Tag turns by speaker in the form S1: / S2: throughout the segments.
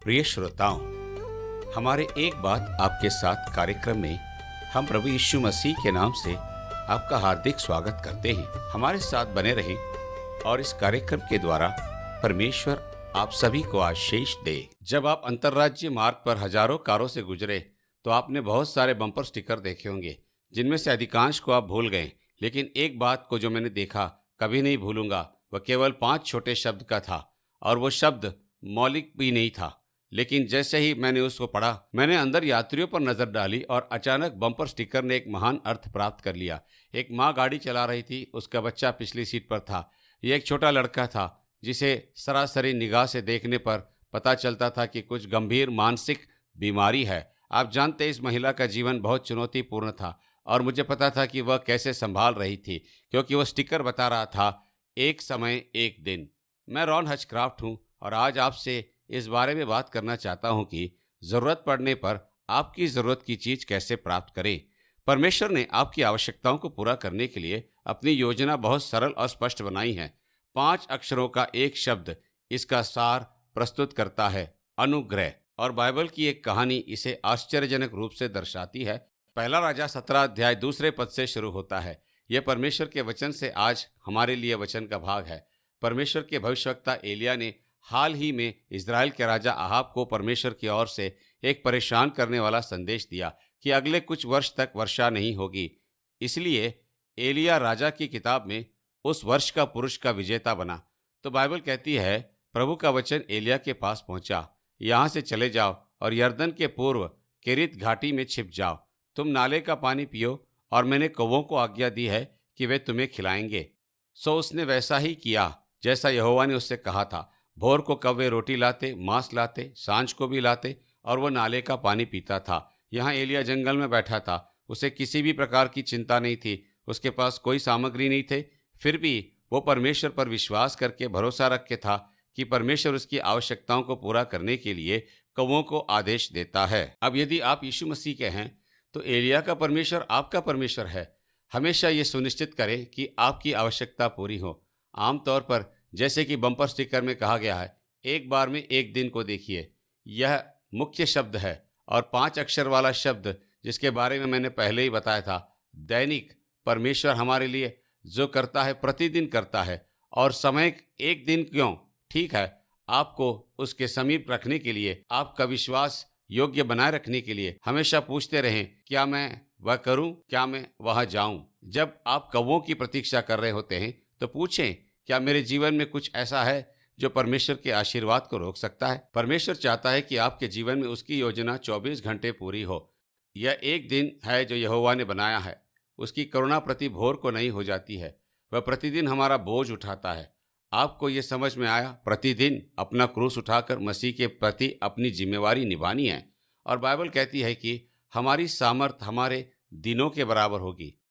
S1: प्रिय श्रोताओं, हमारे एक बात आपके साथ कार्यक्रम में हम प्रभु यीशु मसीह के नाम से आपका हार्दिक स्वागत करते हैं। हमारे साथ बने रहें और इस कार्यक्रम के द्वारा परमेश्वर आप सभी को आशीष दे। जब आप अंतर्राज्यीय मार्ग पर हजारों कारों से गुजरे तो आपने बहुत सारे बम्पर स्टिकर देखे होंगे, जिनमें से अधिकांश को आप भूल गए, लेकिन एक बात को जो मैंने देखा कभी नहीं भूलूंगा, वह केवल 5 छोटे शब्द का था और वो शब्द मौलिक भी नहीं था। लेकिन जैसे ही मैंने उसको पढ़ा, मैंने अंदर यात्रियों पर नजर डाली और अचानक बम्पर स्टिकर ने एक महान अर्थ प्राप्त कर लिया। एक माँ गाड़ी चला रही थी, उसका बच्चा पिछली सीट पर था। यह एक छोटा लड़का था जिसे सरासरी निगाह से देखने पर पता चलता था कि कुछ गंभीर मानसिक बीमारी है। आप जानते, इस महिला का जीवन बहुत चुनौतीपूर्ण था और मुझे पता था कि वह कैसे संभाल रही थी, क्योंकि वह स्टिकर बता रहा था, एक समय एक दिन। मैं रॉन हचक्राफ्ट हूँ और आज आपसे इस बारे में बात करना चाहता हूं कि जरूरत पड़ने पर आपकी जरूरत की चीज कैसे प्राप्त करें। परमेश्वर ने आपकी आवश्यकताओं को पूरा करने के लिए अपनी योजना बहुत सरल और स्पष्ट बनाई है। 5 अक्षरों का एक शब्द इसका सार प्रस्तुत करता है, अनुग्रह। और बाइबल की एक कहानी इसे आश्चर्यजनक रूप से दर्शाती है। पहला राजा 17 अध्याय 2 पद से शुरू होता है। यह परमेश्वर के वचन से आज हमारे लिए वचन का भाग है। परमेश्वर के भविष्यवक्ता एलिया ने हाल ही में इजराइल के राजा अहाब को परमेश्वर की ओर से एक परेशान करने वाला संदेश दिया कि अगले कुछ वर्ष तक वर्षा नहीं होगी। इसलिए एलिया राजा की किताब में उस वर्ष का पुरुष का विजेता बना। तो बाइबल कहती है, प्रभु का वचन एलिया के पास पहुंचा, यहाँ से चले जाओ और यर्दन के पूर्व केरित घाटी में छिप जाओ। तुम नाले का पानी पियो और मैंने कौवों को आज्ञा दी है कि वे तुम्हें खिलाएंगे। सो उसने वैसा ही किया जैसा यहोवा ने उससे कहा था। भोर को कौवे रोटी लाते, मांस लाते, सांझ को भी लाते और वो नाले का पानी पीता था। यहाँ एलिया जंगल में बैठा था। उसे किसी भी प्रकार की चिंता नहीं थी, उसके पास कोई सामग्री नहीं थे। फिर भी वो परमेश्वर पर विश्वास करके भरोसा रख के था कि परमेश्वर उसकी आवश्यकताओं को पूरा करने के लिए कौवों को आदेश देता है। अब यदि आप यीशु मसीह के हैं तो एलिया का परमेश्वर आपका परमेश्वर है। हमेशा ये सुनिश्चित करें कि आपकी आवश्यकता पूरी हो। आमतौर पर जैसे कि बम्पर स्टिकर में कहा गया है, एक बार में एक दिन को देखिए। यह मुख्य शब्द है और 5 अक्षर वाला शब्द जिसके बारे में मैंने पहले ही बताया था, दैनिक। परमेश्वर हमारे लिए जो करता है प्रतिदिन करता है। और समय एक दिन क्यों, ठीक है, आपको उसके समीप रखने के लिए, आपका विश्वास योग्य बनाए रखने के लिए हमेशा पूछते रहें, क्या मैं वह करूं, क्या मैं वहां जाऊं। जब आप कौवों की प्रतीक्षा कर रहे होते हैं तो पूछें, क्या मेरे जीवन में कुछ ऐसा है जो परमेश्वर के आशीर्वाद को रोक सकता है। परमेश्वर चाहता है कि आपके जीवन में उसकी योजना 24 घंटे पूरी हो। यह एक दिन है जो यहोवा ने बनाया है। उसकी करुणा प्रति भोर को नहीं हो जाती है। वह प्रतिदिन हमारा बोझ उठाता है। आपको ये समझ में आया, प्रतिदिन अपना क्रूस उठाकर मसीह के प्रति अपनी जिम्मेवारी निभानी है। और बाइबल कहती है कि हमारी सामर्थ हमारे दिनों के बराबर होगी।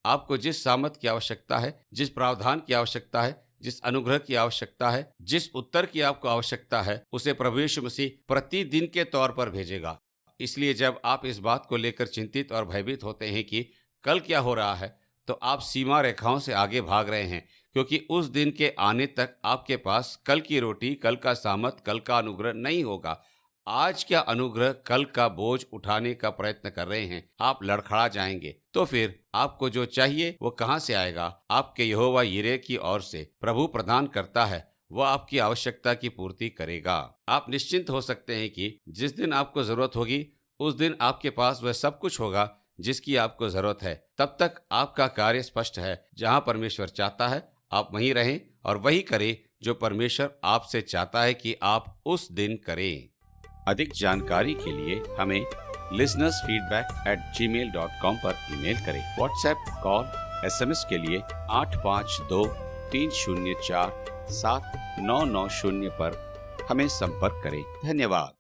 S1: आपको जिस सामर्थ की आवश्यकता है, जिस प्रावधान की आवश्यकता है, जिस अनुग्रह की आवश्यकता है, जिस उत्तर की आपको आवश्यकता है, उसे प्रभु यीशु मसीह प्रतिदिन के तौर पर भेजेगा। इसलिए जब आप इस बात को लेकर चिंतित और भयभीत होते हैं कि कल क्या हो रहा है, तो आप सीमा रेखाओं से आगे भाग रहे हैं, क्योंकि उस दिन के आने तक आपके पास कल की रोटी, कल का सामर्थ, कल का अनुग्रह नहीं होगा। आज क्या अनुग्रह कल का बोझ उठाने का प्रयत्न कर रहे हैं, आप लड़खड़ा जाएंगे। तो फिर आपको जो चाहिए वो कहां से आएगा? आपके यहोवा यिरे की ओर से प्रभु प्रदान करता है, वह आपकी आवश्यकता की पूर्ति करेगा। आप निश्चिंत हो सकते हैं कि जिस दिन आपको जरूरत होगी उस दिन आपके पास वह सब कुछ होगा जिसकी आपको जरूरत है। तब तक आपका कार्य स्पष्ट है। जहां परमेश्वर चाहता है आप वहीं रहें और वही करें जो परमेश्वर आपसे चाहता है कि आप उस दिन करें। अधिक जानकारी के लिए हमें listenersfeedback@gmail.com पर ईमेल करें। व्हाट्सएप, कॉल, SMS के लिए 8523047990 पर हमें संपर्क करें। धन्यवाद।